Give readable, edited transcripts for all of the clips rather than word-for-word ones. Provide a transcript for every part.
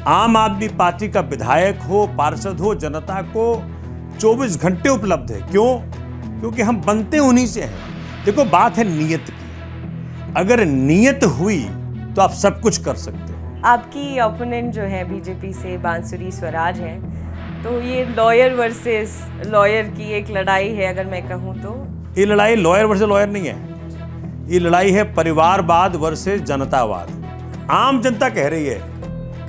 आम आदमी पार्टी का विधायक हो, पार्षद हो, जनता को 24 घंटे उपलब्ध है। क्यों? क्योंकि हम बनते उन्हीं से हैं। देखो, बात है नीयत की। अगर नीयत हुई तो आप सब कुछ कर सकते हो। आपकी ओपोनेंट जो है बीजेपी से बांसुरी स्वराज है, तो ये लॉयर वर्सेस लॉयर की एक लड़ाई है अगर मैं कहूँ तो। ये लड़ाई लॉयर वर्सेस लॉयर नहीं है, ये लड़ाई है परिवारवाद वर्सेस जनतावाद। आम जनता कह रही है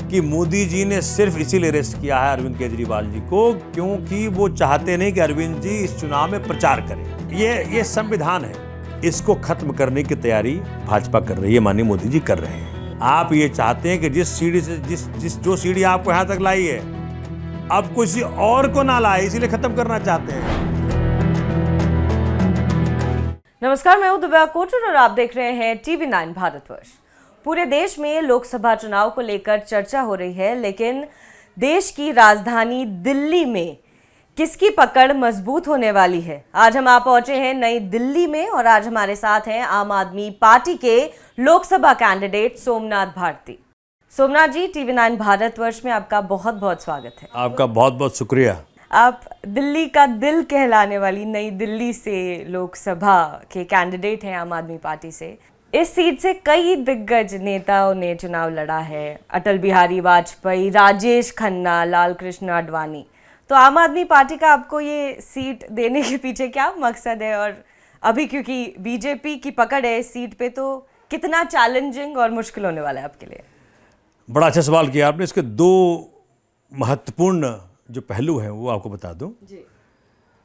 कि मोदी जी ने सिर्फ इसीलिए अरेस्ट किया है अरविंद केजरीवाल जी को क्योंकि वो चाहते नहीं कि अरविंद जी इस चुनाव में प्रचार करें। ये संविधान है, इसको खत्म करने की तैयारी भाजपा कर रही है, माननीय मोदी जी कर रहे हैं। आप ये चाहते हैं कि जिस सीढ़ी से जो सीढ़ी आपको यहाँ तक लाई है, अब किसी और को ना लाए, इसीलिए खत्म करना चाहते हैं। नमस्कार, मैं हूं दिव्या कोचर और आप देख रहे हैं TV9 भारतवर्ष। पूरे देश में लोकसभा चुनाव को लेकर चर्चा हो रही है, लेकिन देश की राजधानी दिल्ली में किसकी पकड़ मजबूत होने वाली है? आज हम आप पहुंचे हैं नई दिल्ली में और आज हमारे साथ हैं आम आदमी पार्टी के लोकसभा कैंडिडेट सोमनाथ भारती। सोमनाथ जी, TV9 भारतवर्ष में आपका बहुत बहुत स्वागत है। आपका बहुत बहुत शुक्रिया। आप दिल्ली का दिल कहलाने वाली नई दिल्ली से लोकसभा के कैंडिडेट हैं आम आदमी पार्टी से। इस सीट से कई दिग्गज नेताओं ने चुनाव लड़ा है, अटल बिहारी वाजपेयी, राजेश खन्ना, लाल कृष्ण आडवाणी। तो आम आदमी पार्टी का आपको ये सीट देने के पीछे क्या मकसद है? और अभी क्योंकि बीजेपी की पकड़ है इस सीट पे, तो कितना चैलेंजिंग और मुश्किल होने वाला है आपके लिए? बड़ा अच्छा सवाल किया आपने। इसके दो महत्वपूर्ण जो पहलू हैं वो आपको बता दूं।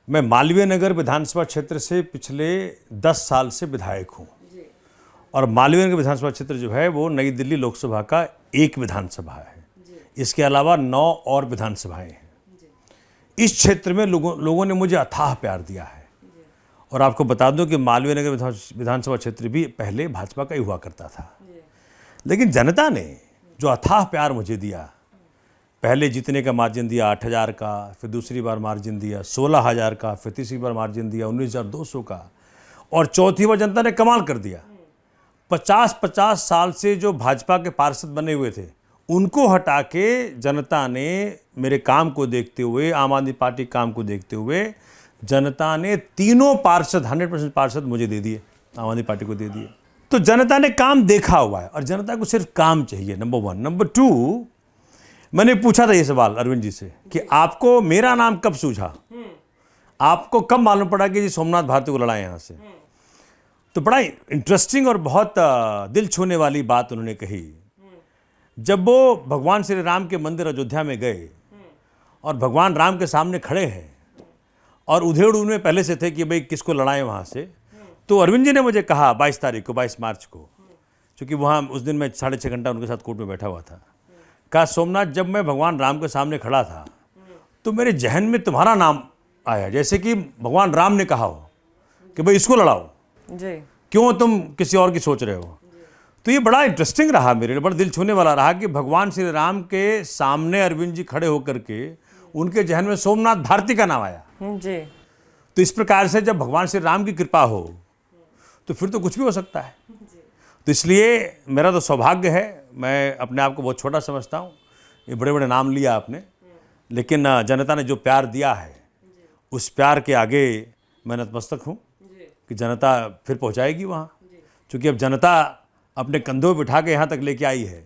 मैं मालवीय नगर विधानसभा क्षेत्र से पिछले 10 साल से विधायक हूं और मालवीय नगर विधानसभा क्षेत्र जो है वो नई दिल्ली लोकसभा का एक विधानसभा है। इसके अलावा 9 और विधानसभाएं हैं। इस क्षेत्र में लोगों ने मुझे अथाह प्यार दिया है और आपको बता दूं कि मालवीय नगर विधानसभा क्षेत्र भी पहले भाजपा का ही हुआ करता था, लेकिन जनता ने जो अथाह प्यार मुझे दिया, पहले जीतने का मार्जिन दिया 8,000 का, फिर दूसरी बार मार्जिन दिया 16,000 का, फिर तीसरी बार मार्जिन दिया 19,200 का, और चौथी बार जनता ने कमाल कर दिया। 50-50 साल से जो भाजपा के पार्षद बने हुए थे उनको हटा के जनता ने मेरे काम को देखते हुए, आम आदमी पार्टी काम को देखते हुए, जनता ने तीनों पार्षद 100% पार्षद मुझे दे दिए, आम आदमी पार्टी को दे दिए। तो जनता ने काम देखा हुआ है और जनता को सिर्फ काम चाहिए, नंबर 1। नंबर 2, मैंने पूछा था ये सवाल अरविंद जी से कि आपको मेरा नाम कब सूझा, आपको कब मालूम पड़ा कि जी सोमनाथ भारती को लड़ाए यहाँ से? तो बड़ा इंटरेस्टिंग और बहुत दिल छूने वाली बात उन्होंने कही। जब वो भगवान श्री राम के मंदिर अयोध्या में गए और भगवान राम के सामने खड़े हैं और उधेड़ उनमें पहले से थे कि भाई किसको लड़ाएं वहाँ से, तो अरविंद जी ने मुझे कहा 22 मार्च को, क्योंकि वहाँ उस दिन मैं 6.5 घंटा उनके साथ कोर्ट में बैठा हुआ था, कहा सोमनाथ जब मैं भगवान राम के सामने खड़ा था तो मेरे जहन में तुम्हारा नाम आया, जैसे कि भगवान राम ने कहा हो कि भाई इसको लड़ाओ जी, क्यों तुम किसी और की सोच रहे हो। तो ये बड़ा इंटरेस्टिंग रहा, मेरे लिए बड़ा दिल छूने वाला रहा कि भगवान श्री राम के सामने अरविंद जी खड़े होकर के उनके जहन में सोमनाथ भारती का नाम आया जी। तो इस प्रकार से जब भगवान श्री राम की कृपा हो तो फिर तो कुछ भी हो सकता है। तो इसलिए मेरा तो सौभाग्य है, मैं अपने आप को बहुत छोटा समझता हूँ। ये बड़े बड़े नाम लिया आपने, लेकिन जनता ने जो प्यार दिया है उस प्यार के आगे मैं नतमस्तक हूँ कि जनता फिर पहुँचाएगी वहाँ, क्योंकि अब जनता अपने कंधों पर बिठा के यहाँ तक लेके आई है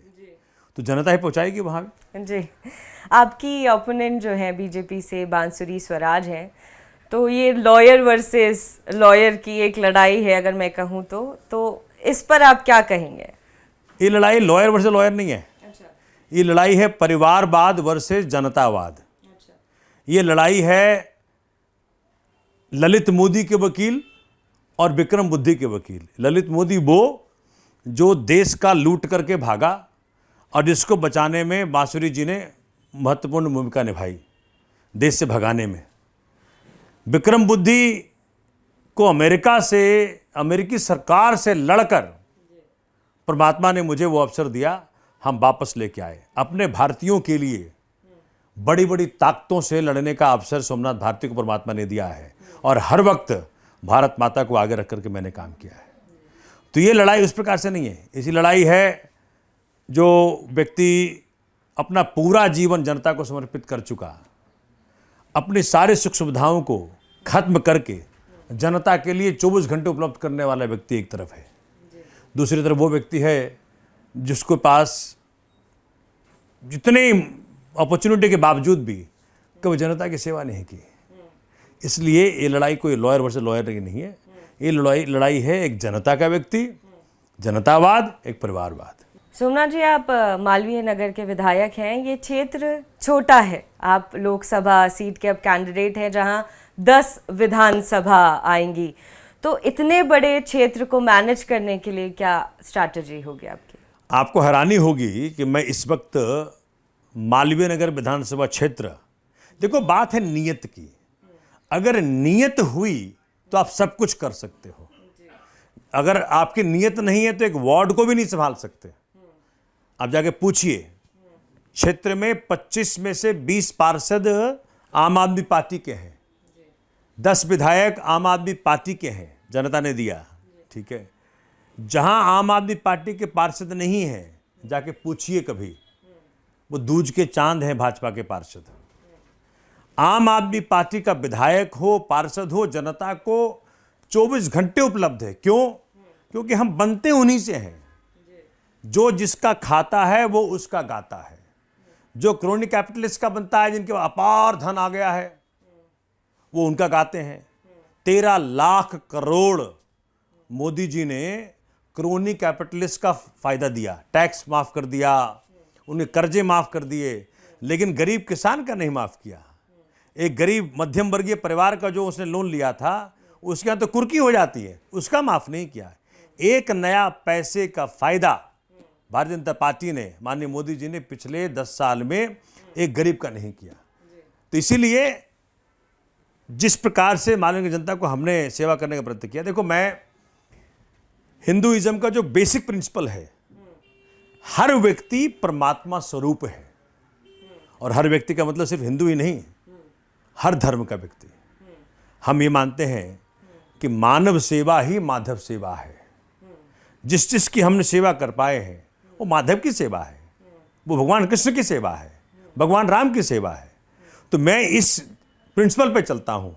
तो जनता ही पहुँचाएगी वहाँ भी। जी, आपकी ओपोनेंट जो है बीजेपी से बांसुरी स्वराज है, तो ये लॉयर वर्सेस लॉयर की एक लड़ाई है अगर मैं कहूँ तो इस पर आप क्या कहेंगे? ये लड़ाई लॉयर वर्सेस लॉयर नहीं है। अच्छा। ये लड़ाई है परिवारवाद वर्सेस जनतावाद। अच्छा। ये लड़ाई है ललित मोदी के वकील और विक्रम बुद्धि के वकील। ललित मोदी वो जो देश का लूट करके भागा और जिसको बचाने में बांसुरी जी ने महत्वपूर्ण भूमिका निभाई, देश से भगाने में। विक्रम बुद्धि को अमेरिकी सरकार से लड़कर परमात्मा ने मुझे वो अवसर दिया, हम वापस लेके आए। अपने भारतीयों के लिए बड़ी बड़ी ताकतों से लड़ने का अवसर सोमनाथ भारती को परमात्मा ने दिया है और हर वक्त भारत माता को आगे रख करके मैंने काम किया है। तो ये लड़ाई उस प्रकार से नहीं है। ऐसी लड़ाई है जो व्यक्ति अपना पूरा जीवन जनता को समर्पित कर चुका, अपनी सारी सुख सुविधाओं को खत्म करके जनता के लिए 24 घंटे उपलब्ध करने वाला व्यक्ति एक तरफ है, दूसरी तरफ वो व्यक्ति है जिसके पास जितने अपॉर्चुनिटी के बावजूद भी कभी जनता की सेवा नहीं की। इसलिए ये लड़ाई कोई लॉयर वर्सेस लॉयर की नहीं है, ये लड़ाई है एक जनता का व्यक्ति, जनतावाद, एक परिवारवाद। सोमनाथ जी, आप मालवीय नगर के विधायक हैं। ये क्षेत्र छोटा है, आप लोकसभा सीट के अब कैंडिडेट हैं जहां 10 विधानसभा आएंगी, तो इतने बड़े क्षेत्र को मैनेज करने के लिए क्या स्ट्रैटेजी होगी आपकी? आपको हैरानी होगी कि मैं इस वक्त मालवीय नगर विधानसभा क्षेत्र, देखो बात है नीयत की, अगर नीयत हुई तो आप सब कुछ कर सकते हो, अगर आपकी नीयत नहीं है तो एक वार्ड को भी नहीं संभाल सकते। आप जाके पूछिए, क्षेत्र में 25 में से 20 पार्षद आम आदमी पार्टी के हैं, 10 विधायक आम आदमी पार्टी के हैं, जनता ने दिया, ठीक है। जहां आम आदमी पार्टी के पार्षद नहीं हैं, जाके पूछिए कभी, वो दूज के चांद हैं भाजपा के पार्षद। आम आदमी पार्टी का विधायक हो, पार्षद हो, जनता को 24 घंटे उपलब्ध है। क्यों? क्योंकि हम बनते उन्हीं से हैं। जो जिसका खाता है वो उसका गाता है। जो क्रोनी कैपिटलिस्ट का बनता है, जिनके अपार धन आ गया है, वो उनका गाते हैं। 13 लाख करोड़ मोदी जी ने क्रोनी कैपिटलिस्ट का फायदा दिया, टैक्स माफ कर दिया, उन्हें कर्जे माफ कर दिए, लेकिन गरीब किसान का नहीं माफ किया। एक गरीब मध्यम वर्गीय परिवार का जो उसने लोन लिया था, उसके यहाँ तो कुर्की हो जाती है, उसका माफ नहीं किया। एक नया पैसे का फायदा भारतीय जनता पार्टी ने, माननीय मोदी जी ने पिछले 10 साल में एक गरीब का नहीं किया। तो इसीलिए जिस प्रकार से माननीय जनता को हमने सेवा करने का प्रयत्न किया, देखो मैं हिंदुइज्म का जो बेसिक प्रिंसिपल है, हर व्यक्ति परमात्मा स्वरूप है, और हर व्यक्ति का मतलब सिर्फ हिंदू ही नहीं, हर धर्म का व्यक्ति। हम ये मानते हैं कि मानव सेवा ही माधव सेवा है। जिस जिस की हमने सेवा कर पाए हैं वो माधव की सेवा है, वो भगवान कृष्ण की सेवा है, भगवान राम की सेवा है। तो मैं इस प्रिंसिपल पे चलता हूँ।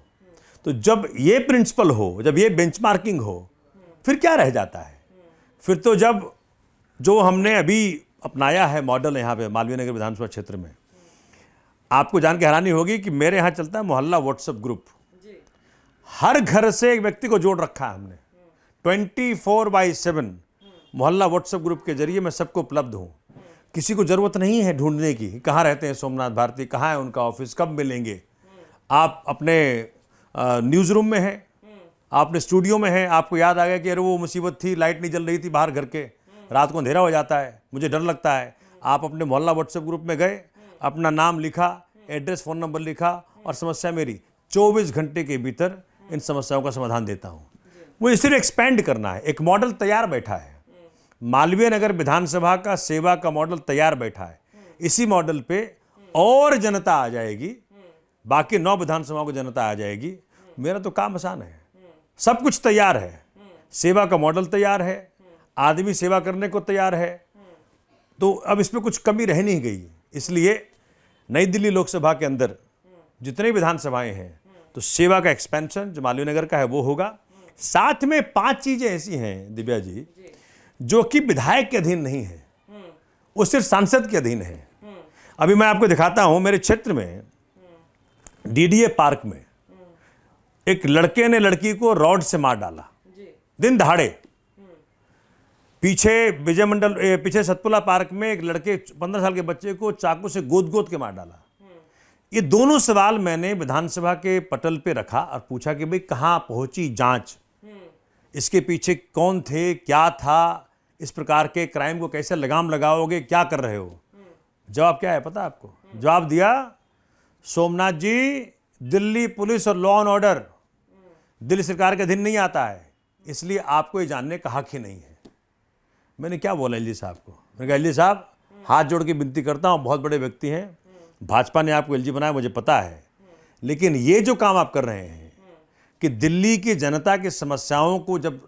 तो जब ये प्रिंसिपल हो, जब ये बेंचमार्किंग हो, फिर क्या रह जाता है? फिर तो जब जो हमने अभी अपनाया है मॉडल यहाँ पे मालवीय नगर विधानसभा क्षेत्र में, आपको जान के हैरानी होगी कि मेरे यहाँ चलता है मोहल्ला व्हाट्सएप ग्रुप। हर घर से एक व्यक्ति को जोड़ रखा है हमने, 24/7 मोहल्ला व्हाट्सएप ग्रुप के जरिए मैं सबको उपलब्ध हूँ। किसी को ज़रूरत नहीं है ढूंढने की, कहाँ रहते हैं सोमनाथ भारती, कहाँ है उनका ऑफिस, कब मिलेंगे। आप अपने न्यूज़ रूम में हैं, आपने स्टूडियो में हैं, आपको याद आ गया कि अरे वो मुसीबत थी, लाइट नहीं जल रही थी बाहर घर के, रात को अंधेरा हो जाता है, मुझे डर लगता है। आप अपने मोहल्ला व्हाट्सएप ग्रुप में गए, अपना नाम लिखा, एड्रेस, फ़ोन नंबर लिखा, और समस्या मेरी 24 घंटे के भीतर इन समस्याओं का समाधान देता हूँ। मुझे सिर्फ एक्सपेंड करना है। एक मॉडल तैयार बैठा है, मालवीय नगर विधानसभा का सेवा का मॉडल तैयार बैठा है। इसी मॉडल पे और जनता आ जाएगी, बाकी 9 विधानसभाओं की जनता आ जाएगी। मेरा तो काम आसान है, सब कुछ तैयार है, सेवा का मॉडल तैयार है, आदमी सेवा करने को तैयार है। तो अब इसमें कुछ कमी रह नहीं गई। इसलिए नई दिल्ली लोकसभा के अंदर जितने विधानसभाएं हैं, तो सेवा का एक्सपेंशन जो मालवीय नगर का है वो होगा। साथ में 5 चीजें ऐसी हैं दिव्या जी, जो कि विधायक के अधीन नहीं है, वो सिर्फ सांसद के अधीन है। अभी मैं आपको दिखाता हूं, मेरे क्षेत्र में डीडीए पार्क में एक लड़के ने लड़की को रॉड से मार डाला, दिन दहाड़े। पीछे सतपुला पार्क में एक लड़के 15 साल के बच्चे को चाकू से गोद के मार डाला। ये दोनों सवाल मैंने विधानसभा के पटल पे रखा और पूछा कि भाई कहाँ पहुंची जांच, इसके पीछे कौन थे, क्या था, इस प्रकार के क्राइम को कैसे लगाम लगाओगे, क्या कर रहे हो? जवाब क्या है पता आपको? जवाब दिया, सोमनाथ जी, दिल्ली पुलिस और लॉ एंड ऑर्डर दिल्ली सरकार के अधीन नहीं आता है, इसलिए आपको ये जानने का हक ही नहीं है। मैंने क्या बोला एलजी साहब को? मैंने कहा एलजी साहब, हाथ जोड़ के विनती करता हूँ, बहुत बड़े व्यक्ति हैं, भाजपा ने आपको एलजी बनाया मुझे पता है, लेकिन ये जो काम आप कर रहे हैं कि दिल्ली की जनता की समस्याओं को जब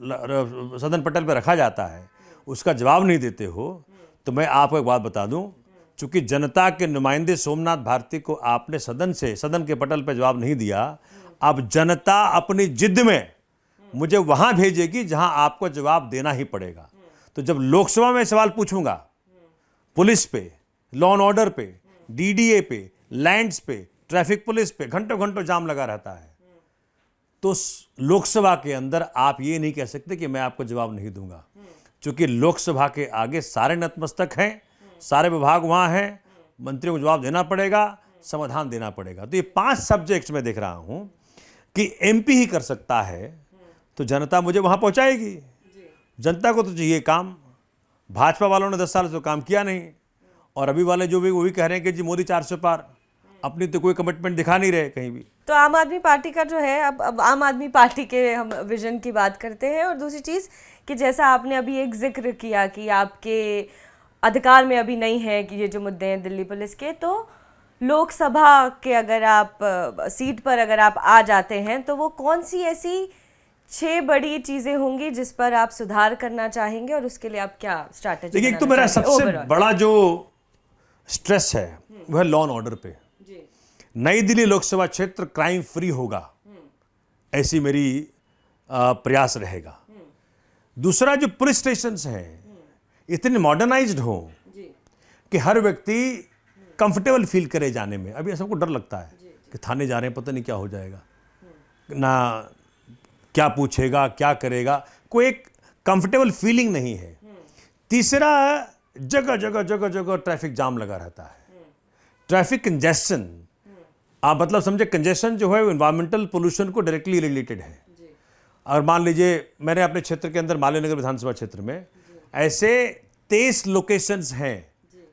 सदन पटल पर रखा जाता है उसका जवाब नहीं देते हो, तो मैं आपको एक बात बता दूं, चूंकि जनता के नुमाइंदे सोमनाथ भारती को आपने सदन के पटल पर जवाब नहीं दिया, अब जनता अपनी जिद में मुझे वहां भेजेगी जहां आपको जवाब देना ही पड़ेगा। तो जब लोकसभा में सवाल पूछूंगा पुलिस पे, लॉ एंड ऑर्डर पे, डीडीए पे, लैंड्स पे, ट्रैफिक पुलिस पे घंटों घंटों जाम लगा रहता है, तो लोकसभा के अंदर आप ये नहीं कह सकते कि मैं आपको जवाब नहीं दूंगा, क्योंकि लोकसभा के आगे सारे नतमस्तक हैं, सारे विभाग वहां हैं, मंत्रियों को जवाब देना पड़ेगा, समाधान देना पड़ेगा। तो ये 5 सब्जेक्ट्स में देख रहा हूं कि एमपी ही कर सकता है, तो जनता मुझे वहां पहुंचाएगी। जनता को तो चाहिए काम। भाजपा वालों ने 10 साल से काम किया नहीं, और अभी वाले जो भी वो भी कह रहे हैं कि जी मोदी 400 पार, अपनी तो कोई कमिटमेंट दिखा नहीं रहे कहीं भी। तो आम आदमी पार्टी का जो है, अब आम आदमी पार्टी के हम विजन की बात करते हैं। और दूसरी चीज़ कि जैसा आपने अभी एक जिक्र किया कि आपके अधिकार में अभी नहीं है कि ये जो मुद्दे हैं दिल्ली पुलिस के, तो लोकसभा के अगर आप सीट पर अगर आप आ जाते हैं तो वो कौन सी ऐसी 6 बड़ी चीज़ें होंगी जिस पर आप सुधार करना चाहेंगे और उसके लिए आप क्या स्ट्रैटेजी? देखिए, एक तो मेरा सबसे बड़ा जो स्ट्रेस है वह लॉ एंड ऑर्डर पे। नई दिल्ली लोकसभा क्षेत्र क्राइम फ्री होगा, ऐसी मेरी प्रयास रहेगा। दूसरा, जो पुलिस स्टेशंस हैं इतने मॉडर्नाइज्ड हो कि हर व्यक्ति कंफर्टेबल फील करे जाने में। अभी सबको डर लगता है कि थाने जा रहे हैं, पता नहीं क्या हो जाएगा, ना क्या पूछेगा, क्या करेगा, कोई एक कंफर्टेबल फीलिंग नहीं है। तीसरा, जगह जगह जगह जगह ट्रैफिक जाम लगा रहता है, ट्रैफिक कंजेशन। आप मतलब समझे, कंजेशन जो है वो एनवायरमेंटल पोल्यूशन को डायरेक्टली रिलेटेड है। और मान लीजिए मैंने अपने क्षेत्र के अंदर मालवीय नगर विधानसभा क्षेत्र में ऐसे 23 लोकेशंस हैं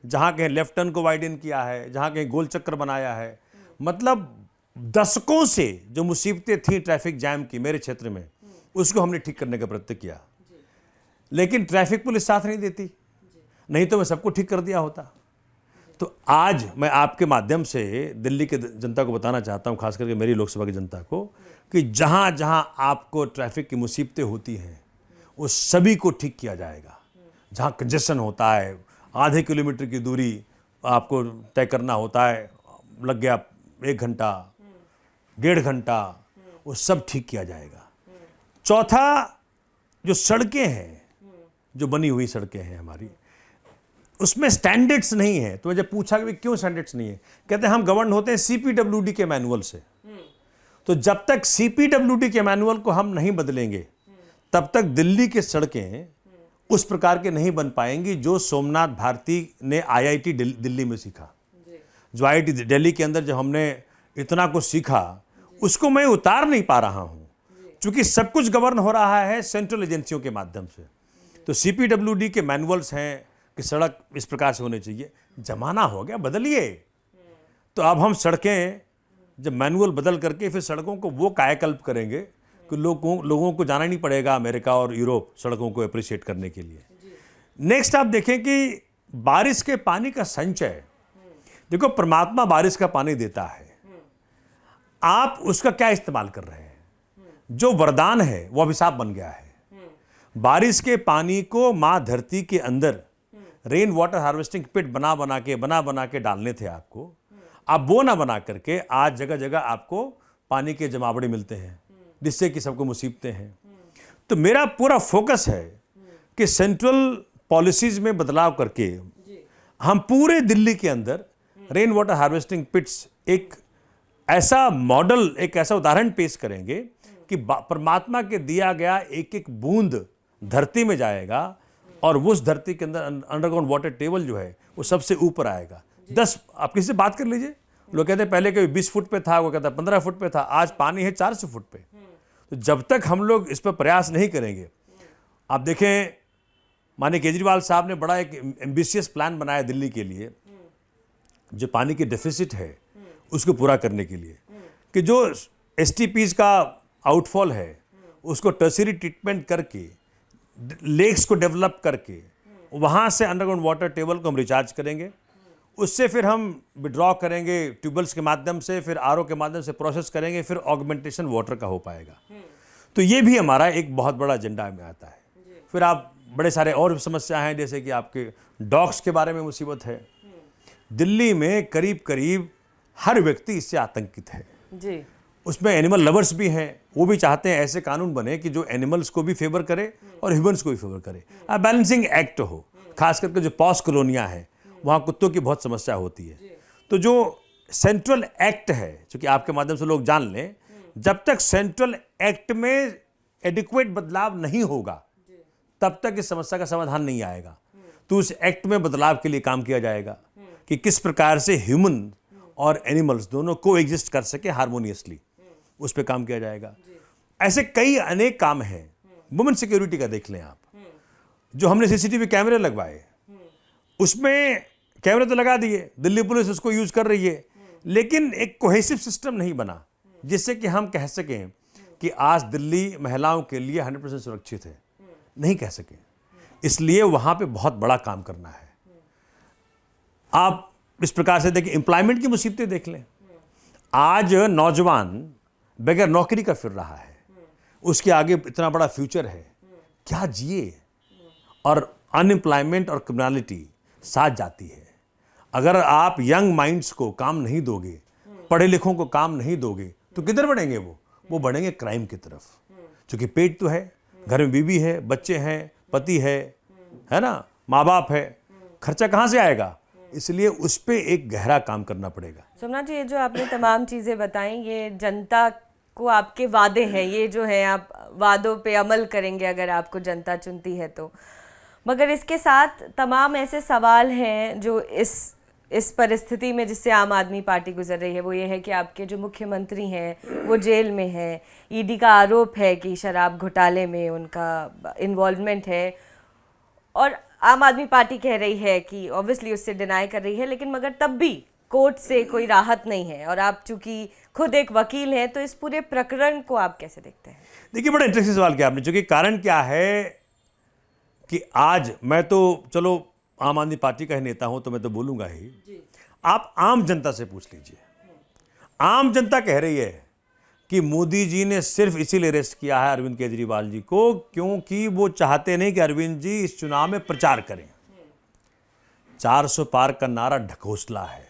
जहां कहीं लेफ्ट टर्न को वाइडन किया है, जहां कहीं गोल चक्कर बनाया है। मतलब दशकों से जो मुसीबतें थी ट्रैफिक जैम की मेरे क्षेत्र में, उसको हमने ठीक करने का प्रयत्न किया, लेकिन ट्रैफिक पुलिस साथ नहीं देती, नहीं तो मैं सबको ठीक कर दिया होता। तो आज मैं आपके माध्यम से दिल्ली के जनता को बताना चाहता हूं, खास करके मेरी लोकसभा की जनता को, कि जहां जहां आपको ट्रैफिक की मुसीबतें होती हैं उस सभी को ठीक किया जाएगा। जहां कंजेशन होता है, आधे किलोमीटर की दूरी आपको तय करना होता है, लग गया 1 घंटा 1.5 घंटा, वो सब ठीक किया जाएगा। चौथा, जो सड़कें हैं, जो बनी हुई सड़कें हैं हमारी, उसमें स्टैंडर्ड्स नहीं है। तो मुझे पूछा कि क्यों स्टैंडर्ड्स नहीं है, कहते हैं हम गवर्न होते हैं सीपीडब्ल्यूडी के मैनुअल से। तो जब तक सीपीडब्ल्यूडी के मैनुअल को हम नहीं बदलेंगे तब तक दिल्ली की सड़कें उस प्रकार के नहीं बन पाएंगी जो सोमनाथ भारती ने आईआईटी दिल्ली में सीखा। जो आईआईटी दिल्ली के अंदर जो हमने इतना कुछ सीखा, उसको मैं उतार नहीं पा रहा हूं, क्योंकि सब कुछ गवर्न हो रहा है सेंट्रल एजेंसियों के माध्यम से। तो सीपीडब्ल्यूडी के मैनुअल्स हैं कि सड़क इस प्रकार से होने चाहिए। जमाना हो गया, बदलिए। तो अब हम सड़कें जब मैनुअल बदल करके फिर सड़कों को वो कायाकल्प करेंगे कि लोगों को जाना नहीं पड़ेगा अमेरिका और यूरोप सड़कों को अप्रिशिएट करने के लिए। नेक्स्ट, आप देखें कि बारिश के पानी का संचय। देखो, परमात्मा बारिश का पानी देता है, आप उसका क्या इस्तेमाल कर रहे हैं? जो वरदान है वो अभिशाप बन गया है। बारिश के पानी को माँ धरती के अंदर रेन वाटर हार्वेस्टिंग पिट बना बना के डालने थे आपको। आप वो ना बना करके आज जगह जगह आपको पानी के जमावड़े मिलते हैं, जिससे कि सबको मुसीबतें हैं। तो मेरा पूरा फोकस है कि सेंट्रल पॉलिसीज में बदलाव करके हम पूरे दिल्ली के अंदर रेन वाटर हार्वेस्टिंग पिट्स, एक ऐसा मॉडल, एक ऐसा उदाहरण पेश करेंगे कि परमात्मा के दिया गया एक एक बूंद धरती में जाएगा और उस धरती के अंदर अंडरग्राउंड वाटर टेबल जो है वो सबसे ऊपर आएगा। 10, आप किसी से बात कर लीजिए, लोग कहते हैं पहले कभी 20 फुट पे था, वो कहता है 15 फुट पे था, आज पानी है 400 फुट पे। तो जब तक हम लोग इस पर प्रयास नहीं करेंगे, आप देखें माननीय केजरीवाल साहब ने बड़ा एक एम्बिशियस प्लान बनाया दिल्ली के लिए, जो पानी की डेफिसिट है उसको पूरा करने के लिए, कि जो एसटीपीज का आउटफॉल है उसको टर्शियरी ट्रीटमेंट करके, लेक्स को डेवलप करके, वहाँ से अंडरग्राउंड वाटर टेबल को हम रिचार्ज करेंगे, उससे फिर हम विड्रॉ करेंगे ट्यूबवेल्स के माध्यम से, फिर आरओ के माध्यम से प्रोसेस करेंगे, फिर ऑगमेंटेशन वाटर का हो पाएगा। तो ये भी हमारा एक बहुत बड़ा एजेंडा में आता है। फिर आप बड़े सारे और समस्या हैं, जैसे कि आपके डॉग्स के बारे में मुसीबत है। दिल्ली में करीब करीब हर व्यक्ति इससे आतंकित है। जी। उसमें एनिमल लवर्स भी हैं, वो भी चाहते हैं ऐसे कानून बने कि जो एनिमल्स को भी फेवर करे और ह्यूमन्स को भी फेवर करे, बैलेंसिंग एक्ट हो। खास करके जो पॉश कॉलोनियाँ हैं वहाँ कुत्तों की बहुत समस्या होती है। तो जो सेंट्रल एक्ट है, चूँकि आपके माध्यम से लोग जान लें, जब तक सेंट्रल एक्ट में एडिक्वेट बदलाव नहीं होगा तब तक इस समस्या का समाधान नहीं आएगा। तो उस एक्ट में बदलाव के लिए काम किया जाएगा कि किस प्रकार से ह्यूमन और एनिमल्स दोनों को एग्जिस्ट कर सके हार्मोनियसली, उस पर काम किया जाएगा। ऐसे कई अनेक काम हैं। वुमेन सिक्योरिटी का देख लें आप, जो हमने सीसीटीवी कैमरे लगवाए, उसमें कैमरे तो लगा दिए, दिल्ली पुलिस उसको यूज कर रही है, लेकिन एक कोहेसिव सिस्टम नहीं बना जिससे कि हम कह सकें कि आज दिल्ली महिलाओं के लिए 100% सुरक्षित है। नहीं कह सके, इसलिए वहां पे बहुत बड़ा काम करना है। आप इस प्रकार से देखिए, एम्प्लॉयमेंट की मुसीबतें देख लें। आज नौजवान बगैर नौकरी का फिर रहा है, उसके आगे इतना बड़ा फ्यूचर है, क्या जिए। और अनएम्प्लॉयमेंट और क्रिमिनलिटी साथ जाती है। अगर आप यंग माइंड्स को काम नहीं दोगे, पढ़े लिखों को काम नहीं दोगे, तो किधर बढ़ेंगे वो बढ़ेंगे क्राइम की तरफ। क्योंकि पेट तो है, घर में बीवी है, बच्चे हैं, पति है ना, माँ बाप है, खर्चा कहाँ से आएगा? इसलिए उस पर एक गहरा काम करना पड़ेगा। सोमनाथ जी, ये जो आपने तमाम चीज़ें बताई, ये जनता को आपके वादे हैं, ये जो है आप वादों पे अमल करेंगे अगर आपको जनता चुनती है तो। मगर इसके साथ तमाम ऐसे सवाल हैं जो इस परिस्थिति में जिससे आम आदमी पार्टी गुजर रही है, वो ये है कि आपके जो मुख्यमंत्री हैं वो जेल में हैं। ईडी का आरोप है कि शराब घोटाले में उनका इन्वॉल्वमेंट है, और आम आदमी पार्टी कह रही है कि ऑब्वियसली उससे डिनाई कर रही है, लेकिन मगर तब भी कोर्ट से कोई राहत नहीं है। और आप चूंकि खुद एक वकील हैं, तो इस पूरे प्रकरण को आप कैसे देखते हैं? देखिए, बड़ा इंटरेस्टिंग सवाल किया आपने। चूंकि कारण क्या है कि आज मैं तो चलो आम आदमी पार्टी का ही नेता हूं, तो मैं तो बोलूंगा ही। आप आम जनता से पूछ लीजिए, आम जनता कह रही है कि मोदी जी ने सिर्फ इसीलिए अरेस्ट किया है अरविंद केजरीवाल जी को क्योंकि वो चाहते नहीं कि अरविंद जी इस चुनाव में प्रचार करें। 400 पार का नारा ढकोसला है।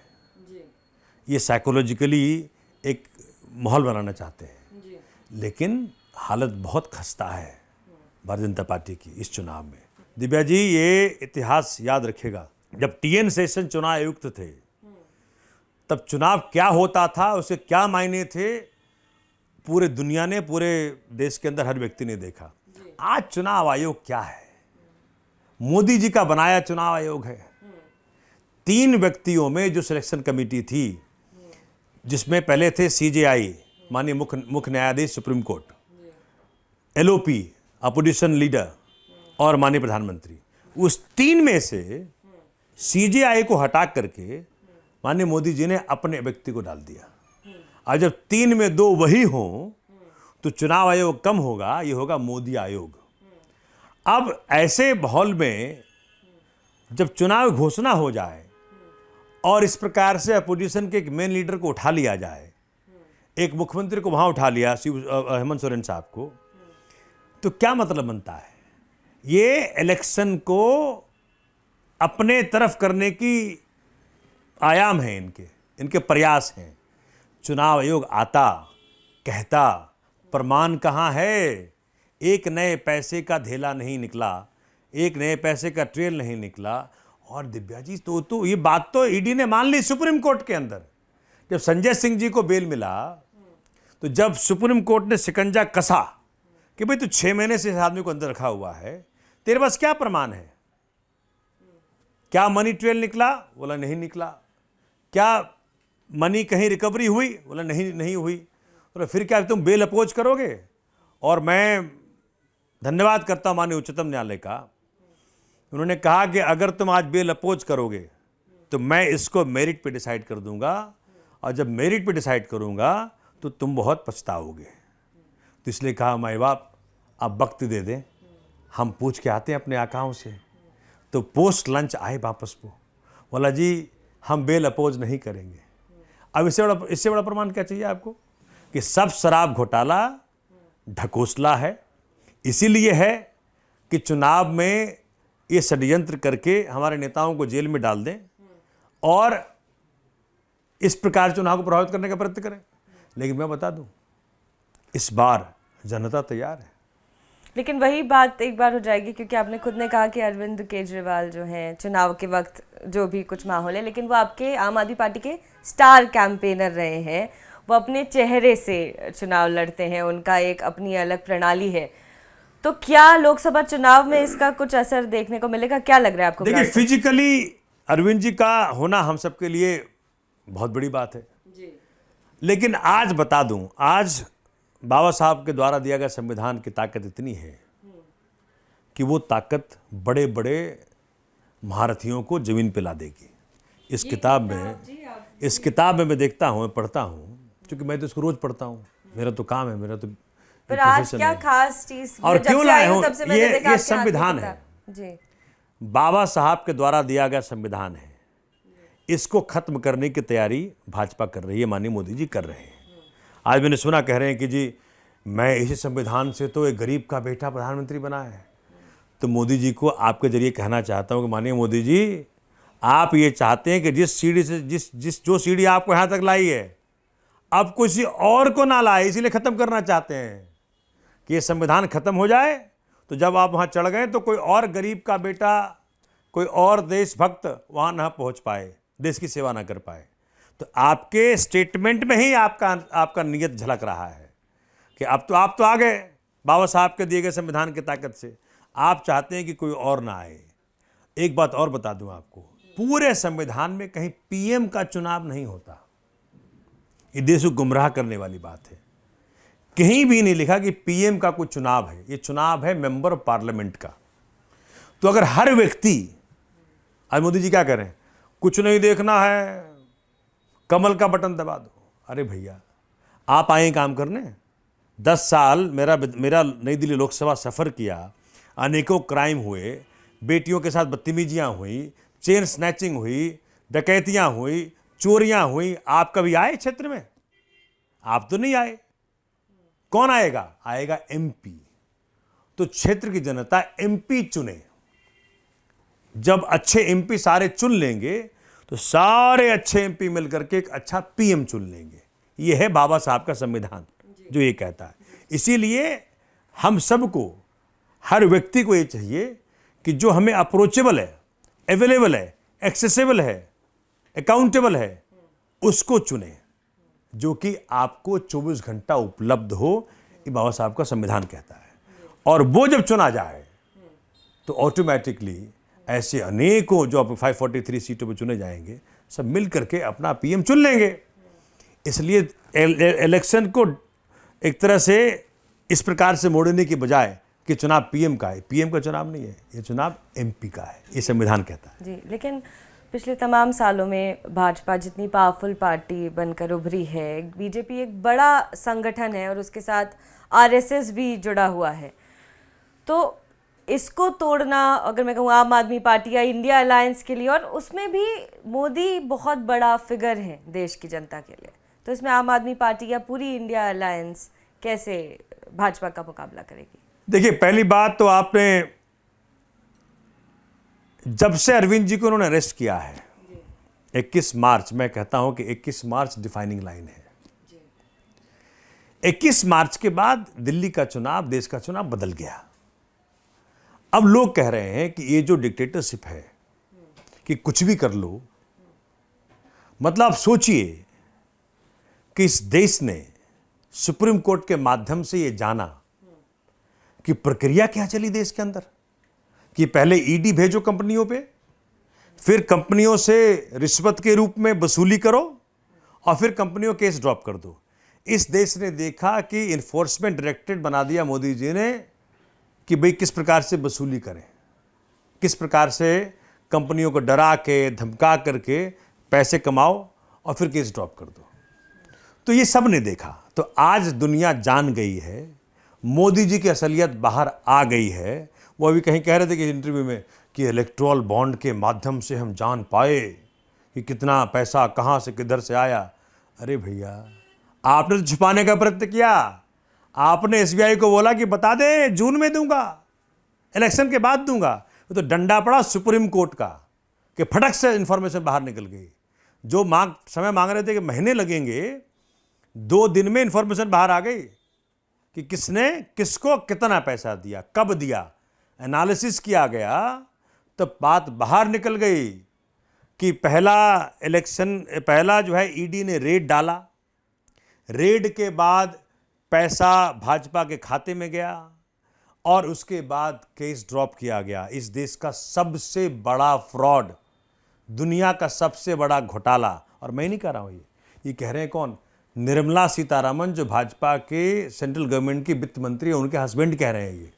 ये साइकोलॉजिकली एक माहौल बनाना चाहते हैं, लेकिन हालत बहुत खस्ता है भारतीय जनता पार्टी की इस चुनाव में। दिव्या जी, ये इतिहास याद रखेगा, जब टीएन शेषन चुनाव आयुक्त थे तब चुनाव क्या होता था, उसके क्या मायने थे, पूरे दुनिया ने, पूरे देश के अंदर हर व्यक्ति ने देखा। आज चुनाव आयोग क्या है? मोदी जी का बनाया चुनाव आयोग है। 3 व्यक्तियों में जो सिलेक्शन कमेटी थी, जिसमें पहले थे सीजेआई माननीय मुख्य न्यायाधीश supreme court, LOP opposition leader और माननीय प्रधानमंत्री, उस 3 में से सीजेआई को हटा करके माननीय मोदी जी ने अपने व्यक्ति को डाल दिया। और जब 3 में 2 वही हों तो चुनाव आयोग कम होगा, ये होगा मोदी आयोग। अब ऐसे माहौल में जब चुनाव घोषणा हो जाए और इस प्रकार से अपोजिशन के एक मेन लीडर को उठा लिया जाए, एक मुख्यमंत्री को वहां उठा लिया, हेमंत सोरेन साहब को, तो क्या मतलब बनता है? ये इलेक्शन को अपने तरफ करने की आयाम है, इनके प्रयास हैं। चुनाव आयोग आता, कहता, प्रमाण कहाँ है? एक नए पैसे का धेला नहीं निकला, एक नए पैसे का ट्रेल नहीं निकला। और दिव्या जी, तो ये बात तो ईडी ने मान ली सुप्रीम कोर्ट के अंदर। जब संजय सिंह जी को बेल मिला, तो जब सुप्रीम कोर्ट ने शिकंजा कसा कि भाई तू 6 महीने से इस आदमी को अंदर रखा हुआ है, तेरे पास क्या प्रमाण है? क्या मनी ट्रेल निकला? बोला नहीं निकला। क्या मनी कहीं रिकवरी हुई? बोला नहीं हुई। तो फिर क्या तुम बेल अपोज करोगे? और मैं धन्यवाद करता हूं माननीय उच्चतम न्यायालय का, उन्होंने कहा कि अगर तुम आज बेल अपोज करोगे तो मैं इसको मेरिट पे डिसाइड कर दूंगा, और जब मेरिट पे डिसाइड करूंगा तो तुम बहुत पछताओगे। तो इसलिए कहा माई बाप आप वक्त दे दें, हम पूछ के आते हैं अपने आकाओं से। तो पोस्ट लंच आए वापस वो, बोला जी हम बेल अपोज नहीं करेंगे। अब इससे बड़ा प्रमाण क्या चाहिए आपको कि सब शराब घोटाला ढकोसला है। इसीलिए है कि चुनाव में ये षड्यंत्र करके हमारे नेताओं को जेल में डाल दें और इस प्रकार चुनाव को प्रभावित करने का प्रयत्न करें। लेकिन मैं बता दूं, इस बार जनता तैयार है। लेकिन वही बात एक बार हो जाएगी, क्योंकि आपने खुद ने कहा कि अरविंद केजरीवाल जो हैं चुनाव के वक्त जो भी कुछ माहौल है, लेकिन वो आपके आम आदमी पार्टी के स्टार कैंपेनर रहे हैं। वो अपने चेहरे से चुनाव लड़ते हैं, उनका एक अपनी अलग प्रणाली है। तो क्या लोकसभा चुनाव में इसका कुछ असर देखने को मिलेगा? क्या लग रहा है आपको? देखिए, फिजिकली अरविंद जी का होना हम सबके लिए बहुत बड़ी बात है जी। लेकिन आज बता दूं, आज बाबा साहब के द्वारा दिया गया संविधान की ताकत इतनी है कि वो ताकत बड़े बड़े महारथियों को जमीन पे ला देगी। इस किताब में मैं देखता हूँ, मैं पढ़ता हूँ, क्योंकि मैं तो इसको रोज पढ़ता हूँ, मेरा तो काम है, मेरा तो पर आज क्या खास चीज और क्यों लाए हूँ, ये ये संविधान है जी। बाबा साहब के द्वारा दिया गया संविधान है। इसको खत्म करने की तैयारी भाजपा कर रही है, माननीय मोदी जी कर रहे हैं। आज मैंने सुना कह रहे हैं कि जी मैं इसी संविधान से तो एक गरीब का बेटा प्रधानमंत्री बना है। तो मोदी जी को आपके जरिए कहना चाहता हूँ कि माननीय मोदी जी, आप ये चाहते हैं कि जिस सीढ़ी से जो सीढ़ी आपको यहाँ तक लाई है, अब किसी और को ना लाए, इसीलिए खत्म करना चाहते हैं कि ये संविधान खत्म हो जाए। तो जब आप वहाँ चढ़ गए तो कोई और गरीब का बेटा, कोई और देशभक्त वहाँ ना पहुँच पाए, देश की सेवा ना कर पाए। तो आपके स्टेटमेंट में ही आपका नियत झलक रहा है कि अब तो आप तो आ गए बाबा साहब के दिए गए संविधान की ताकत से, आप चाहते हैं कि कोई और ना आए। एक बात और बता दूं आपको, पूरे संविधान में कहीं पीएम का चुनाव नहीं होता। ये देश को गुमराह करने वाली बात है। कहीं भी नहीं लिखा कि पीएम का कोई चुनाव है। ये चुनाव है मेंबर ऑफ पार्लियामेंट का। तो अगर हर व्यक्ति, आज मोदी जी क्या करें, कुछ नहीं देखना है, कमल का बटन दबा दो। अरे भैया, आप आए काम करने। 10 साल मेरा नई दिल्ली लोकसभा सफ़र किया, अनेकों क्राइम हुए, बेटियों के साथ बदतमीजियाँ हुई, चेन स्नैचिंग हुई, डकैतियाँ हुई, चोरियाँ हुई। आप कभी आए क्षेत्र में? आप तो नहीं आए। कौन आएगा? आएगा एमपी। तो क्षेत्र की जनता एमपी चुने। जब अच्छे एमपी सारे चुन लेंगे तो सारे अच्छे एमपी मिलकर के एक अच्छा पीएम चुन लेंगे। यह है बाबा साहब का संविधान जो ये कहता है। इसीलिए हम सबको, हर व्यक्ति को ये चाहिए कि जो हमें अप्रोचेबल है, अवेलेबल है, एक्सेसिबल है, अकाउंटेबल है, उसको चुने, जो कि आपको 24 घंटा उपलब्ध हो। ये बाबा साहब का संविधान कहता है। और वो जब चुना जाए तो ऑटोमेटिकली ऐसे अनेकों जो अब 543 सीटों पर चुने जाएंगे, सब मिल करके अपना पीएम चुन लेंगे। इसलिए इलेक्शन को एक तरह से इस प्रकार से मोड़ने की बजाय कि चुनाव पीएम का है, पीएम का चुनाव नहीं है, ये चुनाव एमपी का है, ये संविधान कहता है। जी, लेकिन पिछले तमाम सालों में भाजपा जितनी पावरफुल पार्टी बनकर उभरी है, बीजेपी एक बड़ा संगठन है और उसके साथ आरएसएस भी जुड़ा हुआ है। तो इसको तोड़ना, अगर मैं कहूँ आम आदमी पार्टी या इंडिया अलायंस के लिए, और उसमें भी मोदी बहुत बड़ा फिगर है देश की जनता के लिए, तो इसमें आम आदमी पार्टी या पूरी इंडिया अलायंस कैसे भाजपा का मुकाबला करेगी? देखिए, पहली बात तो आपने, जब से अरविंद जी को उन्होंने अरेस्ट किया है 21 मार्च, मैं कहता हूं कि 21 मार्च डिफाइनिंग लाइन है। 21 मार्च के बाद दिल्ली का चुनाव, देश का चुनाव बदल गया। अब लोग कह रहे हैं कि ये जो डिक्टेटरशिप है कि कुछ भी कर लो, मतलब आप सोचिए कि इस देश ने सुप्रीम कोर्ट के माध्यम से ये जाना कि प्रक्रिया क्या चली देश के अंदर, कि पहले ईडी भेजो कंपनियों पे, फिर कंपनियों से रिश्वत के रूप में वसूली करो और फिर कंपनियों केस ड्रॉप कर दो। इस देश ने देखा कि इन्फोर्समेंट डायरेक्टरेट बना दिया मोदी जी ने कि भाई किस प्रकार से वसूली करें, किस प्रकार से कंपनियों को डरा के, धमका करके पैसे कमाओ और फिर केस ड्रॉप कर दो। तो ये सब ने देखा। तो आज दुनिया जान गई है, मोदी जी की असलियत बाहर आ गई है। वो अभी कहीं कह रहे थे कि इंटरव्यू में कि इलेक्ट्रोल बॉन्ड के माध्यम से हम जान पाए कि कितना पैसा कहाँ से किधर से आया। अरे भैया, आपने तो छुपाने का प्रयत्न किया। आपने एसबीआई को बोला कि बता दे, जून में दूंगा, इलेक्शन के बाद दूंगा। तो डंडा पड़ा सुप्रीम कोर्ट का कि फटक से इंफॉर्मेशन बाहर निकल गई। जो समय मांग रहे थे कि महीने लगेंगे, 2 दिन में इंफॉर्मेशन बाहर आ गई कि किसने किसको कितना पैसा दिया, कब दिया। एनालिसिस किया गया तो बात बाहर निकल गई कि पहला जो है ईडी ने रेड डाला, रेड के बाद पैसा भाजपा के खाते में गया और उसके बाद केस ड्रॉप किया गया। इस देश का सबसे बड़ा फ्रॉड, दुनिया का सबसे बड़ा घोटाला। और मैं नहीं कह रहा हूँ, ये कह रहे हैं कौन? निर्मला सीतारमण, जो भाजपा के सेंट्रल गवर्नमेंट की वित्त मंत्री है, उनके हस्बैंड कह रहे हैं ये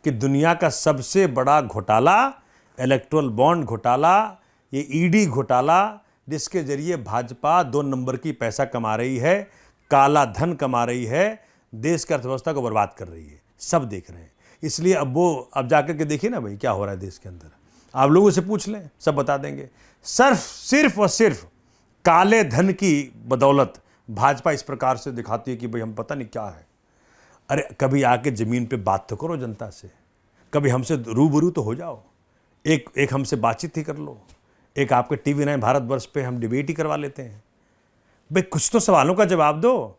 कि दुनिया का सबसे बड़ा घोटाला, इलेक्टोरल बॉन्ड घोटाला, ये ईडी घोटाला, जिसके जरिए भाजपा 2 नंबर की पैसा कमा रही है, काला धन कमा रही है, देश की अर्थव्यवस्था को बर्बाद कर रही है। सब देख रहे हैं। इसलिए अब जाकर के देखिए ना भाई क्या हो रहा है देश के अंदर। आप लोगों से पूछ लें, सब बता देंगे। सिर्फ और सिर्फ काले धन की बदौलत भाजपा इस प्रकार से दिखाती है कि भाई हम पता नहीं क्या है। अरे कभी आके ज़मीन पे बात तो करो जनता से, कभी हमसे रूबरू तो हो जाओ, एक हमसे बातचीत ही कर लो। एक आपके TV9 भारतवर्ष पे हम डिबेट ही करवा लेते हैं। भाई कुछ तो सवालों का जवाब दो।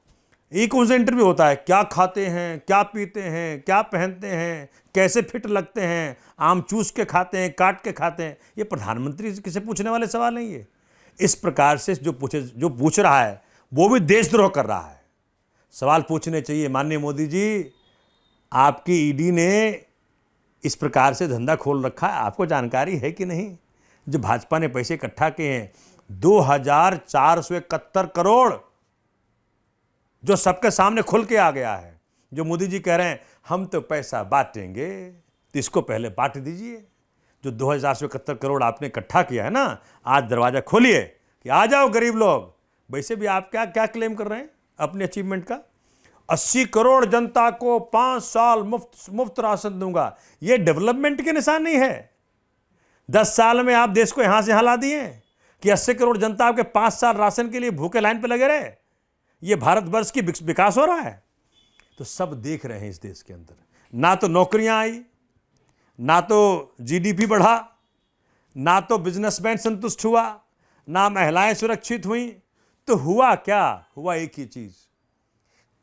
ये कौन सा इंटरव्यू होता है? क्या खाते हैं, क्या पीते हैं, क्या पहनते हैं, कैसे फिट लगते हैं, आम चूस के खाते हैं, काट के खाते हैं? ये प्रधानमंत्री किसे पूछने वाले सवाल नहीं है। इस प्रकार से जो पूछ रहा है वो भी देशद्रोह कर रहा है। सवाल पूछने चाहिए, माननीय मोदी जी, आपकी ईडी ने इस प्रकार से धंधा खोल रखा है, आपको जानकारी है कि नहीं? जो भाजपा ने पैसे इकट्ठा किए हैं 2471 करोड़, जो सबके सामने खुल के आ गया है। जो मोदी जी कह रहे हैं हम तो पैसा बांटेंगे, तो इसको पहले बांट दीजिए। जो 2471 करोड़ आपने इकट्ठा किया है ना, आज दरवाजा खोलिए कि आ जाओ गरीब लोग। वैसे भी आप क्या क्या क्लेम कर रहे हैं अपने अचीवमेंट का? 80 करोड़ जनता को 5 साल मुफ्त राशन दूंगा। ये डेवलपमेंट के निशान नहीं है। 10 साल में आप देश को यहां से यहां ला दिए कि 80 करोड़ जनता आपके 5 साल राशन के लिए भूखे लाइन पे लगे रहे। ये भारतवर्ष की विकास हो रहा है? तो सब देख रहे हैं इस देश के अंदर। ना तो नौकरियां आई, ना तो GDP बढ़ा, ना तो बिजनेसमैन संतुष्ट हुआ, ना महिलाएं सुरक्षित हुई। तो हुआ क्या? हुआ एक ही चीज,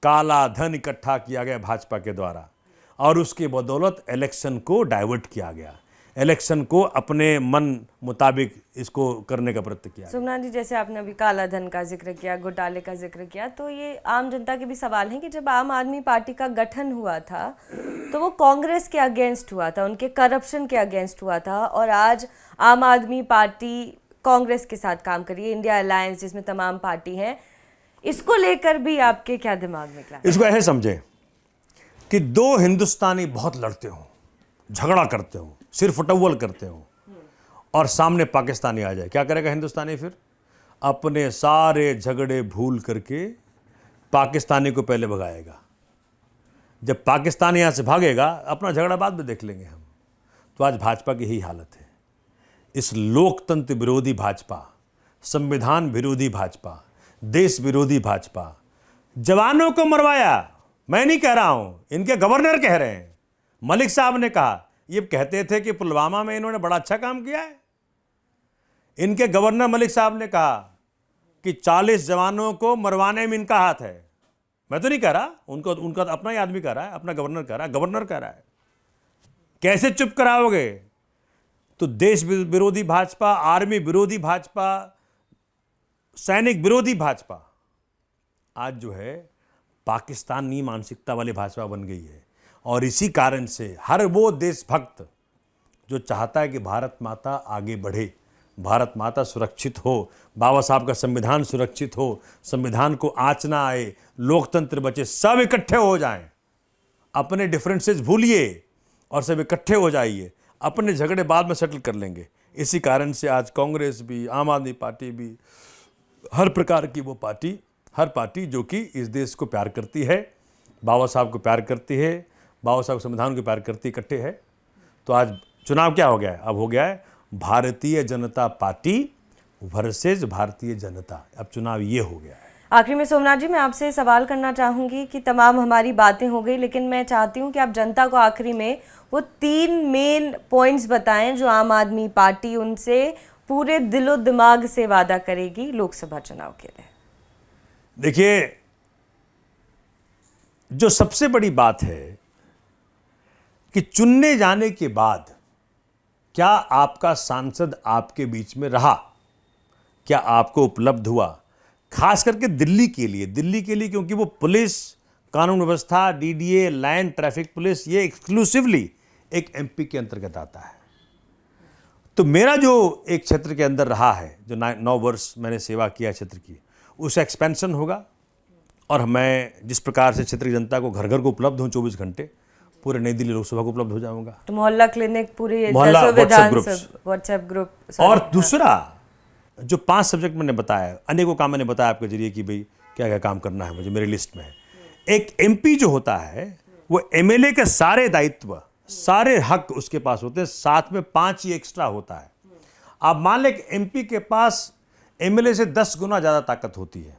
काला धन इकट्ठा किया गया भाजपा के द्वारा और उसके बदौलत इलेक्शन को डाइवर्ट किया गया, इलेक्शन को अपने मन मुताबिक इसको करने का प्रयत्न किया। सोमनाथ जी, जैसे आपने अभी काला धन का जिक्र किया, घोटाले का जिक्र किया, तो ये आम जनता के भी सवाल हैं कि जब आम आदमी पार्टी का गठन हुआ था तो वो कांग्रेस के अगेंस्ट हुआ था, उनके करप्शन के अगेंस्ट हुआ था, और आज आम आदमी पार्टी कांग्रेस के साथ काम करी है, इंडिया अलायंस जिसमें तमाम पार्टी हैं। इसको लेकर भी आपके क्या दिमाग में क्या? इसको ऐसे समझे कि 2 हिंदुस्तानी बहुत लड़ते हो, झगड़ा करते हो, सिर फटौवल करते हो, और सामने पाकिस्तानी आ जाए, क्या करेगा हिंदुस्तानी? फिर अपने सारे झगड़े भूल करके पाकिस्तानी को पहले भगाएगा। जब पाकिस्तानी यहाँ से भागेगा, अपना झगड़ा बाद में देख लेंगे हम। तो आज भाजपा की यही हालत है। इस लोकतंत्र विरोधी भाजपा, संविधान विरोधी भाजपा, देश विरोधी भाजपा, जवानों को मरवाया। मैं नहीं कह रहा हूं, इनके गवर्नर कह रहे हैं। मलिक साहब ने कहा, ये कहते थे कि पुलवामा में इन्होंने बड़ा अच्छा काम किया है। इनके गवर्नर मलिक साहब ने कहा कि 40 जवानों को मरवाने में इनका हाथ है। मैं तो नहीं कह रहा, उनका अपना ही आदमी कह रहा है, अपना गवर्नर कह रहा है, गवर्नर कह रहा है। कैसे चुप कराओगे? तो देश विरोधी भाजपा, आर्मी विरोधी भाजपा, सैनिक विरोधी भाजपा आज जो है पाकिस्तानी मानसिकता वाली भाजपा बन गई है। और इसी कारण से हर वो देशभक्त जो चाहता है कि भारत माता आगे बढ़े, भारत माता सुरक्षित हो, बाबा साहब का संविधान सुरक्षित हो, संविधान को आँच ना आए, लोकतंत्र बचे, सब इकट्ठे हो जाएं, अपने डिफरेंसेस भूलिए और सब इकट्ठे हो जाइए। अपने झगड़े बाद में सेटल कर लेंगे। इसी कारण से आज कांग्रेस भी, आम आदमी पार्टी भी, हर प्रकार की वो पार्टी, हर पार्टी जो कि इस देश को प्यार करती है, बाबा साहब को प्यार करती है, बाबा साहब संविधान को प्यार करती, इकट्ठे है। तो आज चुनाव क्या हो गया है? अब हो गया है भारतीय जनता पार्टी वर्सेज भारतीय जनता। अब चुनाव ये हो गया है। आखिरी में सोमनाथ जी, मैं आपसे सवाल करना चाहूँगी कि तमाम हमारी बातें हो गई, लेकिन मैं चाहती हूँ कि आप जनता को आखिरी में वो 3 मेन पॉइंट्स बताएं जो आम आदमी पार्टी उनसे पूरे दिलो दिमाग से वादा करेगी लोकसभा चुनाव के लिए? देखिए, जो सबसे बड़ी बात है कि चुनने जाने के बाद क्या आपका सांसद आपके बीच में रहा, क्या आपको उपलब्ध हुआ, खास करके दिल्ली के लिए, क्योंकि वो पुलिस, कानून व्यवस्था, डीडीए, लैंड ट्रैफिक पुलिस, ये एक्सक्लूसिवली एक एमपी के अंतर्गत आता है। तो मेरा जो एक क्षेत्र के अंदर रहा है, जो 9 वर्ष मैंने सेवा किया क्षेत्र की, उस एक्सपेंशन होगा। और मैं जिस प्रकार से क्षेत्र की जनता को घर घर को उपलब्ध हूँ 24 घंटे, पूरे नई दिल्ली लोकसभा को उपलब्ध हो जाऊंगा। तो मोहल्ला क्लिनिक, पूरी मोहल्ला व्हाट्सएप ग्रुप। और दूसरा, जो 5 सब्जेक्ट मैंने बताया, अनेकों काम मैंने बताया आपके जरिए कि भाई क्या क्या काम करना है मुझे, मेरी लिस्ट में है। एक एमपी जो होता है वो एमएलए के सारे दायित्व, सारे हक उसके पास होते हैं, साथ में 5 ही एक्स्ट्रा होता है। आप मान लें कि एमपी के पास एमएलए से 10 गुना ज़्यादा ताकत होती है।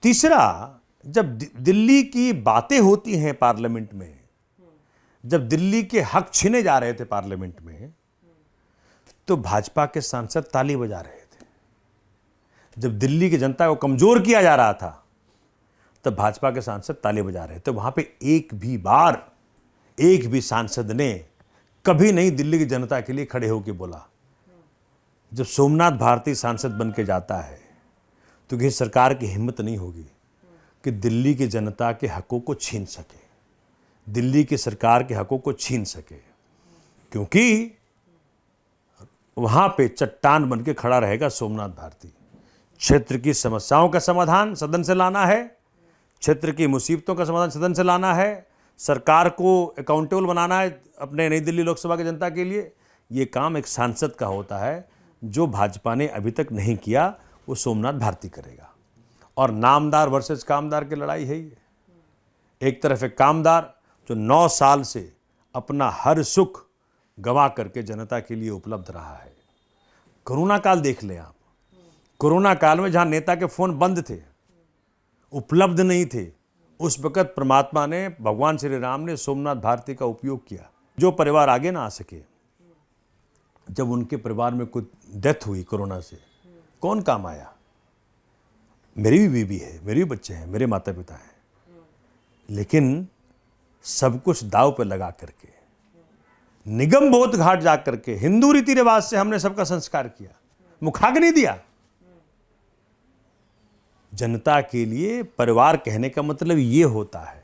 तीसरा, जब दिल्ली की बातें होती हैं पार्लियामेंट में, जब दिल्ली के हक छीने जा रहे थे पार्लियामेंट में, तो भाजपा के सांसद ताली बजा रहे थे। जब दिल्ली की जनता को कमजोर किया जा रहा था, तब भाजपा के सांसद ताली बजा रहे थे। वहां पे एक भी सांसद ने कभी नहीं दिल्ली की जनता के लिए खड़े होकर बोला। जब सोमनाथ भारती सांसद बन के जाता है तो किसी सरकार की हिम्मत नहीं होगी कि दिल्ली की जनता के हकों को छीन सके, दिल्ली की सरकार के हकों को छीन सके, क्योंकि वहां पे चट्टान बन के खड़ा रहेगा सोमनाथ भारती। क्षेत्र की समस्याओं का समाधान सदन से लाना है, क्षेत्र की मुसीबतों का समाधान सदन से लाना है, सरकार को अकाउंटेबल बनाना है अपने नई दिल्ली लोकसभा की जनता के लिए। ये काम एक सांसद का होता है, जो भाजपा ने अभी तक नहीं किया, वो सोमनाथ भारती करेगा। और नामदार वर्सेस कामदार की लड़ाई है ये। एक तरफ एक कामदार जो 9 साल से अपना हर सुख गवा करके जनता के लिए उपलब्ध रहा है। कोरोना काल देख लें आप, कोरोना काल में जहां नेता के फोन बंद थे, उपलब्ध नहीं थे, उस वक्त परमात्मा ने, भगवान श्री राम ने सोमनाथ भारती का उपयोग किया। जो परिवार आगे ना आ सके, जब उनके परिवार में कुछ डेथ हुई कोरोना से, कौन काम आया? मेरी भी बीवी है, मेरे भी बच्चे हैं, मेरे माता पिता हैं, लेकिन सब कुछ दाव पर लगा करके, निगम बोध घाट जा करके हिंदू रीति रिवाज से हमने सबका संस्कार किया, मुखाग्नि दिया। जनता के लिए परिवार कहने का मतलब ये होता है,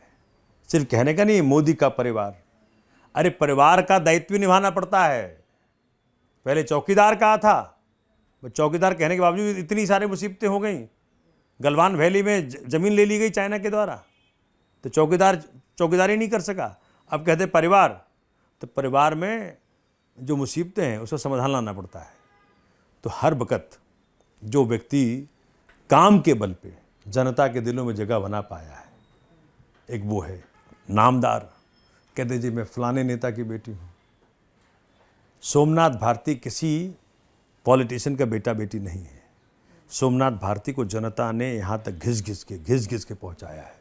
सिर्फ कहने का नहीं, मोदी का परिवार। अरे परिवार का दायित्व निभाना पड़ता है। पहले चौकीदार कहा था, चौकीदार कहने के बावजूद इतनी सारी मुसीबतें हो गई। गलवान वैली में जमीन ले ली गई चाइना के द्वारा, तो चौकीदारी नहीं कर सका। अब कहते परिवार, तो परिवार में जो मुसीबतें हैं उसका समाधान लाना पड़ता है। तो हर वक्त जो व्यक्ति काम के बल पे जनता के दिलों में जगह बना पाया है, एक वो है नामदार। कहते जी मैं फलाने नेता की बेटी हूँ। सोमनाथ भारती किसी पॉलिटिशियन का बेटा बेटी नहीं है। सोमनाथ भारती को जनता ने यहाँ तक घिस घिस के पहुँचाया है।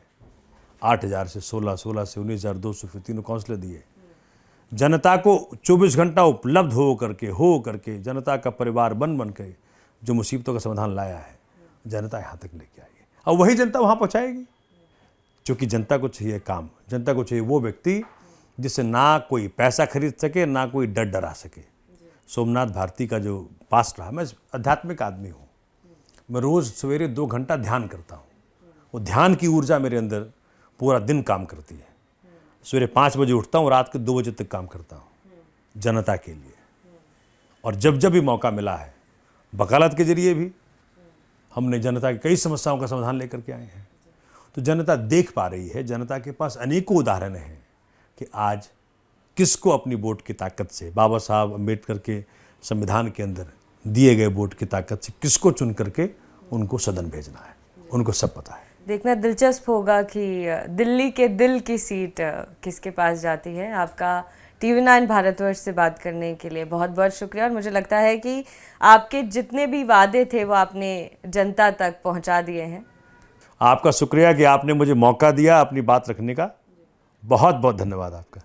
8,000 से 16 से 19,200 फिर 3 काउंसलर दिए। जनता को 24 घंटा उपलब्ध हो करके जनता का परिवार बन के जो मुसीबतों का समाधान लाया है, जनता यहाँ तक लेके आई है। और वही जनता वहाँ पहुँचाएगी, क्योंकि जनता को चाहिए काम, जनता को चाहिए वो व्यक्ति जिससे ना कोई पैसा खरीद सके, ना कोई डर डरा सके। सोमनाथ भारती का जो पास्ट रहा, मैं आध्यात्मिक आदमी हूँ, मैं रोज़ सवेरे 2 घंटा ध्यान करता हूँ। वो ध्यान की ऊर्जा मेरे अंदर पूरा दिन काम करती है। सवेरे 5 बजे उठता हूँ, रात के 2 बजे तक काम करता हूँ जनता के लिए। और जब जब भी मौका मिला है, वकालत के जरिए भी हमने जनता की कई समस्याओं का समाधान लेकर के आए हैं। तो जनता देख पा रही है, जनता के पास अनेकों उदाहरण हैं कि आज किसको अपनी वोट की ताकत से, बाबा साहब अम्बेडकर के संविधान के अंदर दिए गए वोट की ताकत से किसको चुन करके उनको सदन भेजना है, उनको सब पता है। देखना दिलचस्प होगा कि दिल्ली के दिल की सीट किसके पास जाती है। आपका TV9 भारतवर्ष से बात करने के लिए बहुत बहुत शुक्रिया। और मुझे लगता है कि आपके जितने भी वादे थे वो आपने जनता तक पहुंचा दिए हैं। आपका शुक्रिया कि आपने मुझे मौका दिया अपनी बात रखने का। बहुत बहुत धन्यवाद आपका।